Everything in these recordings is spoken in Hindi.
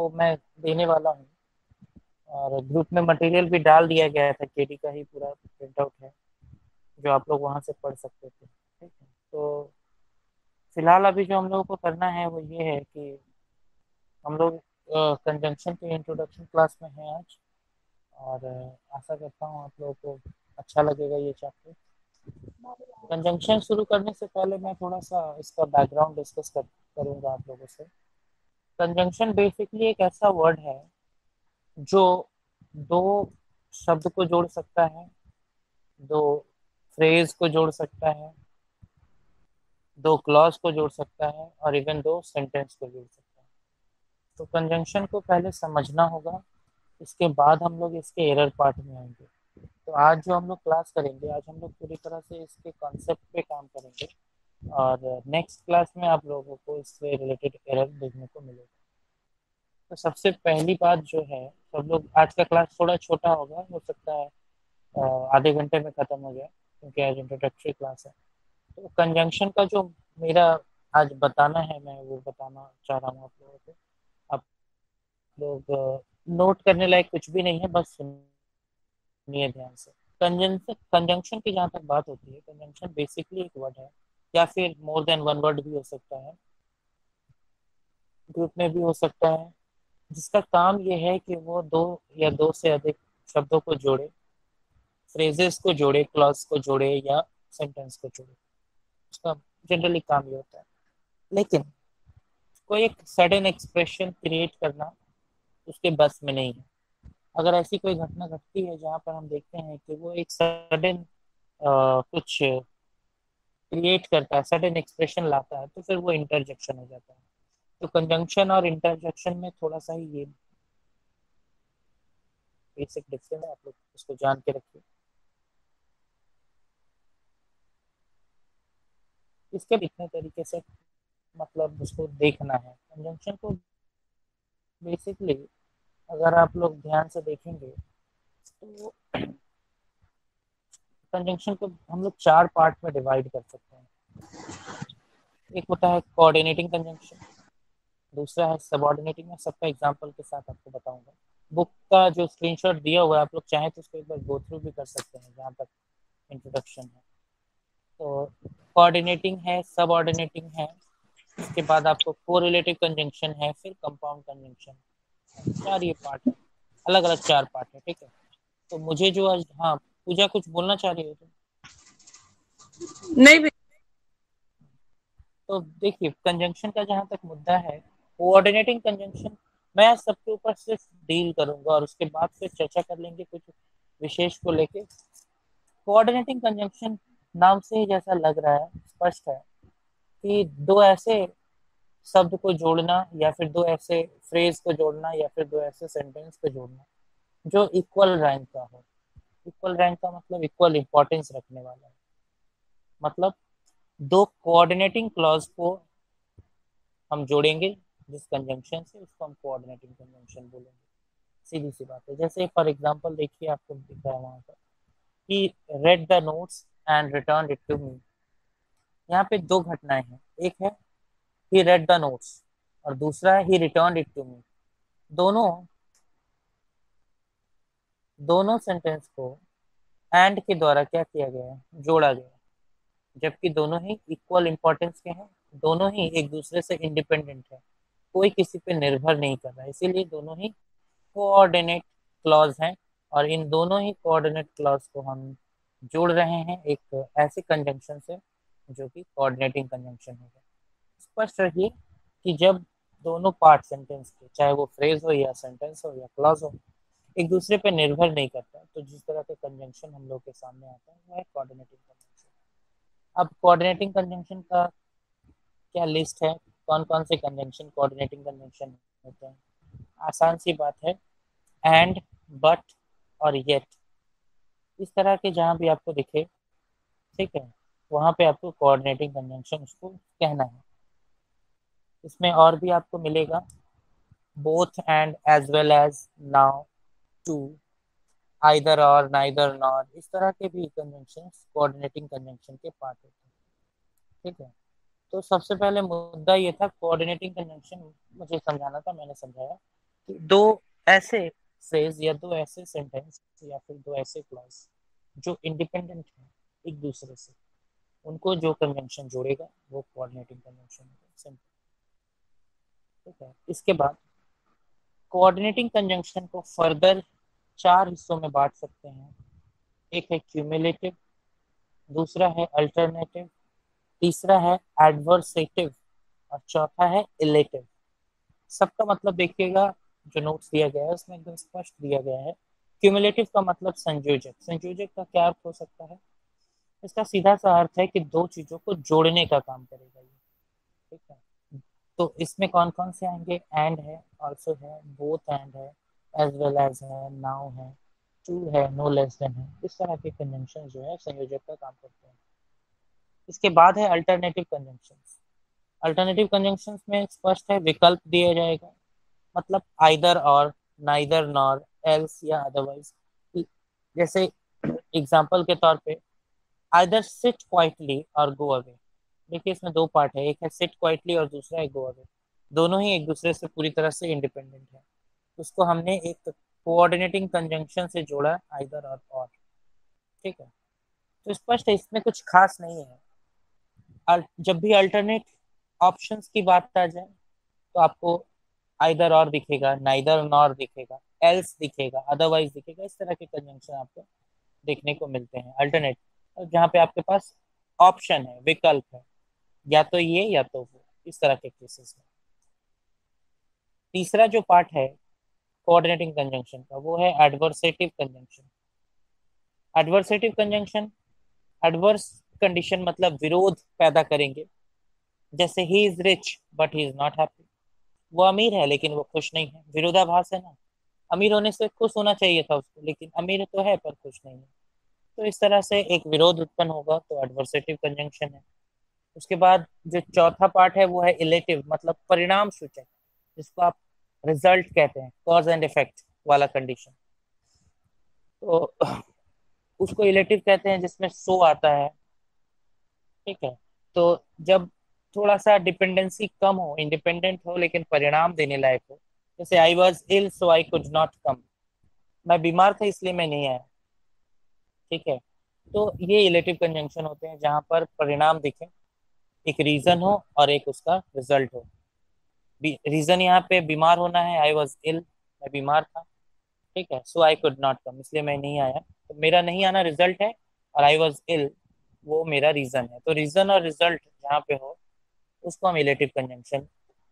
वो मैं देने वाला हूँ। और ग्रुप में मटेरियल भी डाल दिया गया था, केडी का ही पूरा प्रिंट आउट है, जो आप लोग वहाँ से पढ़ सकते थे। ठीक है, तो फिलहाल अभी जो हम लोगों को करना है वो ये है कि हम लोग कंजंक्शन के इंट्रोडक्शन क्लास में हैं आज। और आशा करता हूँ आप लोगों को अच्छा लगेगा ये चैप्टर। कंजंक्शन शुरू करने से पहले मैं थोड़ा सा इसका बैकग्राउंड डिस्कस करूंगा आप लोगों से। कंजंक्शन बेसिकली एक ऐसा वर्ड है जो दो शब्द को जोड़ सकता है, दो फ्रेज को जोड़ सकता है, दो क्लॉज को जोड़ सकता है, और इवन दो सेंटेंस को जोड़ सकता है। तो कंजंक्शन को पहले समझना होगा, इसके बाद हम लोग इसके एरर पार्ट में आएंगे। तो आज जो हम लोग क्लास करेंगे, आज हम लोग पूरी तरह से इसके कॉन्सेप्ट पे काम करेंगे। और नेक्स्ट क्लास में आप लोगों को इससे रिलेटेड एरर देखने को मिलेगा। तो सबसे पहली बात जो है, सब लोग आज का क्लास थोड़ा छोटा होगा, हो सकता है आधे घंटे में खत्म हो जाए, क्योंकि आज इंट्रोडक्टरी क्लास है। तो कंजंक्शन का जो मेरा आज बताना है, मैं वो बताना चाह रहा हूँ आप लोगों को। आप लोग नोट करने लायक कुछ भी नहीं है, बस सुनिए ध्यान से। कंजंक्शन कंजंक्शन की जहाँ तक बात होती है, कंजंक्शन बेसिकली एक वर्ड है, या फिर मोर देन वन वर्ड भी हो सकता है, ग्रुप में भी हो सकता है, जिसका काम ये है कि वो दो या दो से अधिक शब्दों को जोड़े, फ्रेजेस को जोड़े, क्लॉज को जोड़े, या सेंटेंस को जोड़े। उसका जनरली काम ये होता है। लेकिन कोई एक सडन एक्सप्रेशन क्रिएट करना उसके बस में नहीं है। अगर ऐसी कोई घटना घटती है जहाँ पर हम देखते हैं कि वो एक सडन कुछ क्रिएट करता है, सडन एक्सप्रेशन लाता है, तो फिर वो इंटरजेक्शन हो जाता है। तो कंजंक्शन और इंटरजेक्शन में थोड़ा सा ही ये बेसिक डिफरेंस है, आप लोग उसको जान के रखिए। इसके कितने तरीके से मतलब उसको देखना है कंजंक्शन को। बेसिकली अगर आप लोग ध्यान से देखेंगे तो कंजंक्शन को हम लोग चार पार्ट में डिवाइड कर सकते हैं। एक होता है कोऑर्डिनेटिंग कंजंक्शन, दूसरा है सबऑर्डिनेटिंग। मैं सबका एग्जांपल के साथ आपको बताऊंगा। बुक का जो स्क्रीनशॉट दिया हुआ है, आप लोग चाहें तो उसको एक बार गो थ्रू भी कर सकते हैं जहाँ तक इंट्रोडक्शन है। तो कोऑर्डिनेटिंग है, सबऑर्डिनेटिंग है, इसके बाद आपको कोरिलेटिव कंजंक्शन है, फिर कंपाउंड कंजंक्शन है। चार ये पार्ट है, अलग अलग चार पार्ट है। ठीक है, तो मुझे जो आज, हाँ पूजा कुछ बोलना चाह रही हो तुम? नहीं भी। तो देखिए, कंजंक्शन का जहां तक मुद्दा है, कोऑर्डिनेटिंग कंजंक्शन मैं आज सबके ऊपर सिर्फ डील करूंगा, और उसके बाद फिर चर्चा कर लेंगे कुछ विशेष को लेके। कोऑर्डिनेटिंग कंजंक्शन नाम से ही जैसा लग रहा है, स्पष्ट है कि दो ऐसे शब्द को जोड़ना, या फिर दो ऐसे फ्रेज को जोड़ना, या फिर दो ऐसे सेंटेंस को जोड़ना जो इक्वल रैंक का हो। इक्वल रैंक का मतलब इक्वल इंपॉर्टेंस रखने वाला है। मतलब दो कोऑर्डिनेटिंग क्लॉज को हम जोड़ेंगे जिस कंजंक्शन से, उसको हम कोऑर्डिनेटिंग कंजंक्शन बोलेंगे। सीधी सी बात है। जैसे फॉर एग्जांपल देखिए, आपको दिख रहा है वहां पर कि read the notes and return it to me. यहाँ पे दो घटनाएं हैं, एक है ही रेड द नोट्स, और दूसरा है ही रिटर्न इट टू मी। दोनों दोनों सेंटेंस को एंड के द्वारा क्या किया गया है, जोड़ा गया है। जबकि दोनों ही इक्वल इंपॉर्टेंस के हैं, दोनों ही एक दूसरे से इंडिपेंडेंट है, कोई किसी पे निर्भर नहीं कर रहा है, इसीलिए दोनों ही कोऑर्डिनेट क्लॉज हैं। और इन दोनों ही कोऑर्डिनेट क्लॉज को हम जोड़ रहे हैं एक ऐसे कंजंक्शन से जो कि कोऑर्डिनेटिंग कंजंक्शन होगा। स्पष्ट रहिए कि जब दोनों पार्ट सेंटेंस के, चाहे वो फ्रेज हो या सेंटेंस हो या क्लॉज हो, एक दूसरे पे निर्भर नहीं करता, तो जिस तरह का कंजंक्शन हम लोग के सामने आता है वो है कोऑर्डिनेटिंग कंजंक्शन। अब कोऑर्डिनेटिंग कंजंक्शन का क्या लिस्ट है, कौन कौन से कंजंक्शन कोऑर्डिनेटिंग कंजंक्शन होते हैं? आसान सी बात है, एंड, बट और येट। इस तरह के जहाँ भी आपको दिखे, ठीक है, वहाँ पे आपको कोऑर्डिनेटिंग कन्वेंशन उसको कहना है। इसमें और भी आपको मिलेगा, both and as well as now, too, either or, neither nor, इस तरह के भी कन्वेंशन कोऑर्डिनेटिंग कन्वेंशन के पार्ट होते हैं। ठीक है, तो सबसे पहले मुद्दा ये था कोऑर्डिनेटिंग कन्वेंशन मुझे समझाना था, मैंने समझाया। कि दो ऐसे फ्रेज या दो ऐसे सेंटेंस या फिर दो ऐसे क्लॉज जो इंडिपेंडेंट हैं एक दूसरे से, उनको जो कन्वेंशन जोड़ेगा वो कोऑर्डिनेटिंग कन्वेंशन होगा। सिंपल। ठीक है। इसके बाद कोऑर्डिनेटिंग कंजंक्शन को फर्दर चार हिस्सों में बांट सकते हैं। एक है क्यूमुलेटिव, दूसरा है अल्टरनेटिव, तीसरा है एडवर्सेटिव और चौथा है इलेटिव। सबका मतलब देखिएगा, जो नोट्स दिया गया है उसमें एकदम स्पष्ट दिया गया है। क्यूमुलेटिव का मतलब संयोजक। संयोजक का क्या अर्थ हो सकता है? इसका सीधा सा अर्थ है कि दो चीजों को जोड़ने का काम करेगा ये। ठीक है। तो इसमें कौन कौन से आएंगे? एंड है, ऑल्सो है, बोथ एंड है, एज वेल एज है, नाउ है, टू है, नो लेस देन है। इस तरह के कंजंक्शन जो है संयोजक का काम करते हैं। इसके बाद है अल्टरनेटिव कंजंक्शन। अल्टरनेटिव कंजंक्शन में स्पष्ट है, विकल्प दिया जाएगा, मतलब either or, neither nor, else या अदरवाइज। जैसे एग्जाम्पल के तौर पे, आइदर सिट क्वाइटली और गो अवे। देखिए इसमें दो पार्ट है, एक है सिट क्वाइटली और दूसरा है गो अवे। दोनों ही एक दूसरे से पूरी तरह से इंडिपेंडेंट है। उसको हमने एक कोऑर्डिनेटिंग कंजंक्शन से जोड़ा, आइदर और। ठीक है। तो स्पष्ट है, इसमें कुछ खास नहीं है। जब भी अल्टरनेट ऑप्शंस की बात आ जाए तो आपको आइदर और दिखेगा, नाइदर नॉर दिखेगा, एल्स दिखेगा, अदरवाइज दिखेगा। इस तरह के कंजंक्शन आपको देखने को मिलते हैं अल्टरनेट, जहाँ पे आपके पास ऑप्शन है, विकल्प है, या तो ये या तो वो, इस तरह के केसेस में। तीसरा जो पार्ट है कोऑर्डिनेटिंग कंजंक्शन का वो है adversative conjunction. Adversative conjunction adverse condition मतलब विरोध पैदा करेंगे। जैसे he is rich but he is not happy. वो अमीर है लेकिन वो खुश नहीं है। विरोधाभास है ना। अमीर होने से खुश होना चाहिए था उसको, लेकिन अमीर तो है पर खुश नहीं है। तो इस तरह से एक विरोध उत्पन्न होगा, तो एडवर्सेटिव कंजंक्शन है। उसके बाद जो चौथा पार्ट है वो है इलेटिव, मतलब परिणाम सूचक, जिसको आप रिजल्ट कहते हैं, कॉज एंड इफेक्ट वाला कंडीशन। तो उसको इलेटिव कहते हैं, जिसमें सो आता है। ठीक है। तो जब थोड़ा सा डिपेंडेंसी कम हो, इंडिपेंडेंट हो लेकिन परिणाम देने लायक हो, जैसे I was ill so I could not come. मैं बीमार था इसलिए मैं नहीं आया। ठीक है। तो ये इलेटिव कंजंक्शन होते हैं जहां पर परिणाम दिखे, एक रीजन हो और एक उसका रिजल्ट हो। रीजन यहाँ पे बीमार होना है, आई वॉज इल, मैं बीमार था। ठीक है। सो आई कुड नॉट कम, इसलिए मैं नहीं आया। तो मेरा नहीं आना रिजल्ट है, और आई वॉज इल वो मेरा रीजन है। तो रीजन और रिजल्ट जहाँ पे हो उसको हम इलेटिव कंजंक्शन,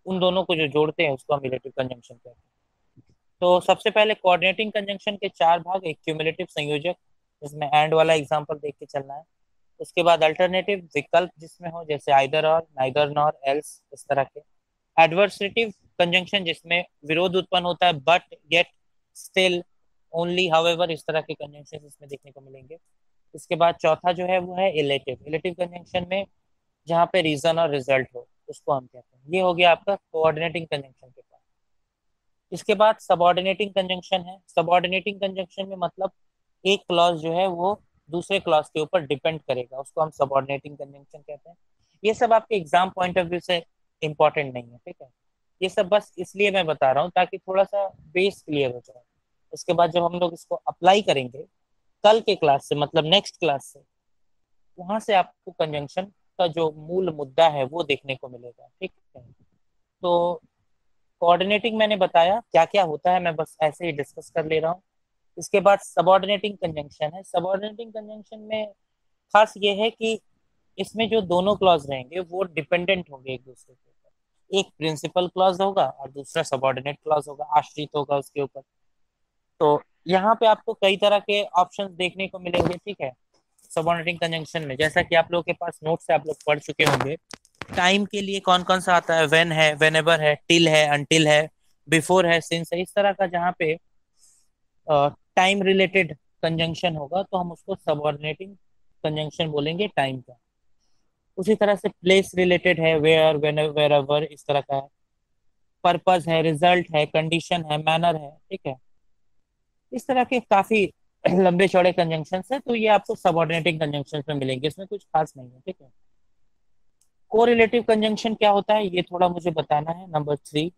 उन दोनों को जो जोड़ते हैं उसको हम इलेटिव कंजंक्शन कहते हैं। तो सबसे पहले कोऑर्डिनेटिंग कंजंक्शन के चार भाग, एक क्यूमुलेटिव संयोजक जिसमें एंड वाला एग्जांपल देख के चलना है। उसके बाद अल्टरनेटिव विकल्प जिसमें हो, जैसे either or, neither nor, else, इस तरह के। एडवर्सेटिव कंजंक्शन जिसमें विरोध उत्पन्न होता है, but, yet, still, only, however, इस तरह के कंजंक्शन इसमें देखने को मिलेंगे। इसके बाद चौथा जो है वो है इलेटिव। इलेटिव कंजंक्शन में जहाँ पे रीजन और रिजल्ट हो उसको हम कहते हैं। ये हो गया आपका कोऑर्डिनेटिंग कंजंक्शन के पास। इसके बाद सबऑर्डिनेटिंग कंजंक्शन है। सबऑर्डिनेटिंग कंजंक्शन में मतलब एक क्लॉज जो है वो दूसरे क्लॉज के ऊपर डिपेंड करेगा, उसको हम सबऑर्डिनेटिंग कंजंक्शन कहते हैं। ये सब आपके एग्जाम पॉइंट ऑफ व्यू से इंपॉर्टेंट नहीं है। ठीक है। ये सब बस इसलिए मैं बता रहा हूँ ताकि थोड़ा सा बेस क्लियर हो जाए। उसके बाद जब हम लोग इसको अप्लाई करेंगे कल के क्लास से, मतलब नेक्स्ट क्लास से, वहां से आपको कंजंक्शन का जो मूल मुद्दा है वो देखने को मिलेगा। ठीक है। तो कोऑर्डिनेटिंग मैंने बताया क्या क्या होता है, मैं बस ऐसे ही डिस्कस कर ले रहा हूँ। इसके बाद सबऑर्डिनेटिंग कंजंक्शन है। सबऑर्डिनेटिंग कंजंक्शन में खास ये है कि इसमें जो दोनों क्लॉज रहेंगे वो डिपेंडेंट होंगे एक दूसरे के ऊपर। एक प्रिंसिपल क्लॉज होगा और दूसरा सबऑर्डिनेट क्लॉज होगा, आश्रित होगा उसके ऊपर। तो यहाँ पे आपको कई तरह के ऑप्शंस देखने को मिलेंगे। ठीक है। सबऑर्डिनेटिंग कंजंक्शन में जैसा कि आप लोगों के पास नोट से आप लोग पढ़ चुके होंगे, टाइम के लिए कौन कौन सा आता है? व्हेन है, व्हेनेवर है, टिल है, अनटिल है, बिफोर है, सिंस है। इस तरह का जहाँ पे टाइम रिलेटेड कंजंक्शन होगा तो हम उसको सबऑर्डिनेटिंग कंजंक्शन बोलेंगे टाइम का। उसी तरह से प्लेस रिलेटेड है, वेयर, वेन, वेर एवर, इस तरह का है। पर्पस है, रिजल्ट है, कंडीशन है, मैनर है। ठीक है। इस तरह के काफी लंबे चौड़े कंजंक्शन है, तो ये आपको सबऑर्डिनेटिंग कंजंक्शन में मिलेंगे, इसमें कुछ खास नहीं है। ठीक है। कोरिलेटिव कंजंक्शन क्या होता है ये थोड़ा मुझे बताना है, नंबर 3।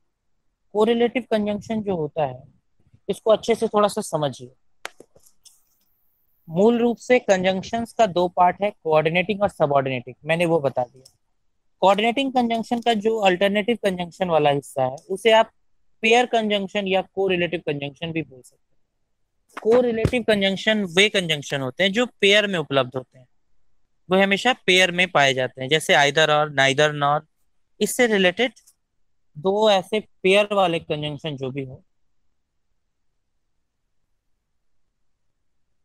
कोरिलेटिव कंजंक्शन जो होता है, इसको अच्छे से थोड़ा सा समझिए। मूल रूप से कंजंक्शंस का दो पार्ट है, कोऑर्डिनेटिंग और सबऑर्डिनेटिंग, मैंने वो बता दिया। कोऑर्डिनेटिंग कंजंक्शन का जो अल्टरनेटिव कंजंक्शन वाला हिस्सा है, उसे आप पेयर कंजंक्शन या कोरिलेटिव कंजंक्शन भी बोल सकते हैं। कोरिलेटिव कंजंक्शन वे कंजंक्शन होते हैं जो पेयर में उपलब्ध होते हैं, वो हमेशा पेयर में पाए जाते हैं, जैसे आइदर और, नाइदर नॉर। इससे रिलेटेड दो ऐसे पेयर वाले कंजंक्शन जो भी हो,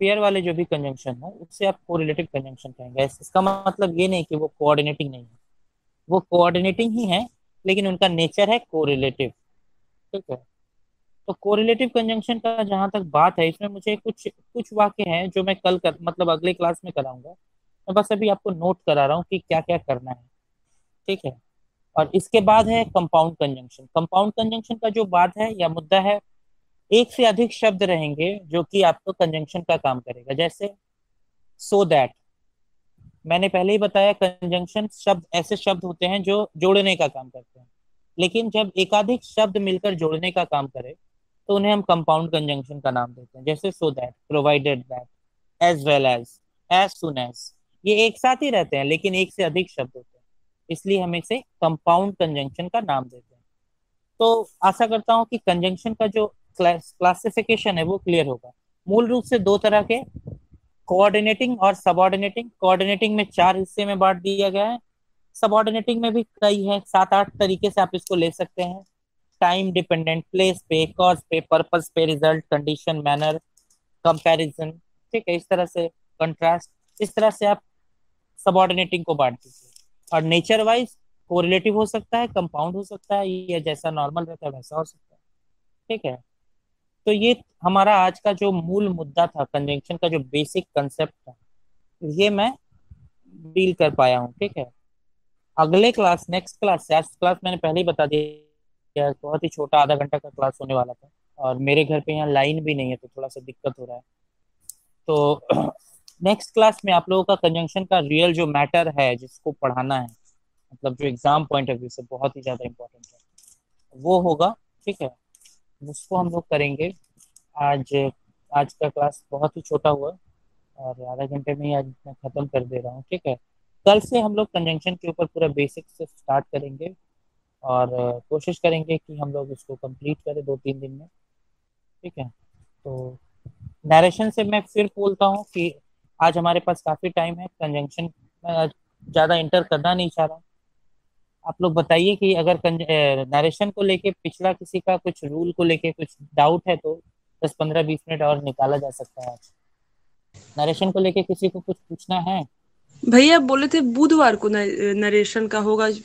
पेयर वाले जो भी कंजंक्शन हो, उससे आप कोरिलेटिव कंजंक्शन कहेंगे। इसका मतलब ये नहीं कि वो कोऑर्डिनेटिंग नहीं है, वो कोऑर्डिनेटिंग ही है, लेकिन उनका नेचर है कोरिलेटिव। ठीक है। तो कोरिलेटिव कंजंक्शन का जहां तक बात है, इसमें मुझे कुछ कुछ वाक्य हैं जो मैं कल कर मतलब अगले क्लास में कराऊंगा। मैं बस अभी आपको नोट करा रहा हूँ कि क्या क्या करना है। ठीक है। और इसके बाद है कंपाउंड कंजंक्शन। कंपाउंड कंजंक्शन का जो बात है या मुद्दा है, एक से अधिक शब्द रहेंगे जो कि आपको कंजंक्शन का काम करेगा, जैसे सो दैट। मैंने पहले ही बताया, कंजंक्शन शब्द ऐसे शब्द होते हैं जो जोड़ने का काम करते हैं, लेकिन जब एकाधिक शब्द मिलकर जोड़ने का काम करे तो उन्हें हम कंपाउंड कंजंक्शन का नाम देते हैं, जैसे so that, provided that, as well as soon as. ये एक साथ ही रहते हैं लेकिन एक से अधिक शब्द होते हैं, इसलिए हम इसे कंपाउंड कंजंक्शन का नाम देते हैं। तो आशा करता हूँ कि कंजंक्शन का जो क्लासिफिकेशन है वो क्लियर होगा। मूल रूप से दो तरह के, कोऑर्डिनेटिंग और सबऑर्डिनेटिंग। कोऑर्डिनेटिंग में चार हिस्से में बांट दिया गया है, सबऑर्डिनेटिंग में भी कई है, सात आठ तरीके से आप इसको ले सकते हैं। टाइम डिपेंडेंट, प्लेस पे, कॉज पे, पर्पस पे, रिजल्ट, कंडीशन, मैनर, कंपैरिजन। ठीक है, इस तरह से कंट्रास्ट, इस तरह से आप सबऑर्डिनेटिंग को बांट दीजिए। और नेचर वाइज कोरिलेटिव हो सकता है, कंपाउंड हो सकता है, या जैसा नॉर्मल रहता है वैसा हो सकता है। ठीक है। तो ये हमारा आज का जो मूल मुद्दा था, कंजंक्शन का जो बेसिक कंसेप्ट था, ये मैं डील कर पाया हूँ। ठीक है। अगले क्लास, नेक्स्ट क्लास से, आज क्लास मैंने पहले ही बता दिया, बहुत ही छोटा आधा घंटा का क्लास होने वाला था, और मेरे घर पे यहाँ लाइन भी नहीं है तो थोड़ा सा दिक्कत हो रहा है। तो नेक्स्ट क्लास में आप लोगों का कंजंक्शन का रियल जो मैटर है, जिसको पढ़ाना है, मतलब जो एग्जाम पॉइंट ऑफ व्यू से बहुत ही ज्यादा इंपॉर्टेंट है, वो होगा। ठीक है। उसको हम लोग करेंगे आज। आज का क्लास बहुत ही छोटा हुआ, और आधा घंटे में ही आज मैं खत्म कर दे रहा हूँ। ठीक है। कल से हम लोग कंजंक्शन के ऊपर पूरा बेसिक से स्टार्ट करेंगे, और कोशिश करेंगे कि हम लोग इसको कंप्लीट करें 2-3 दिन में। ठीक है। तो नरेशन से मैं फिर बोलता हूँ कि आज हमारे पास काफी टाइम है। कंजंक्शन मैं आज ज्यादा इंटर करना नहीं चाह रहा हूँ। आप लोग बताइए कि अगर नरेशन को लेके पिछला किसी का कुछ रूल को लेके कुछ डाउट है तो 10-15-20 मिनट और निकाला जा सकता है आज। नरेशन को लेके किसी को कुछ पूछना है? भैया बोले थे बुधवार को नरेशन का होगा।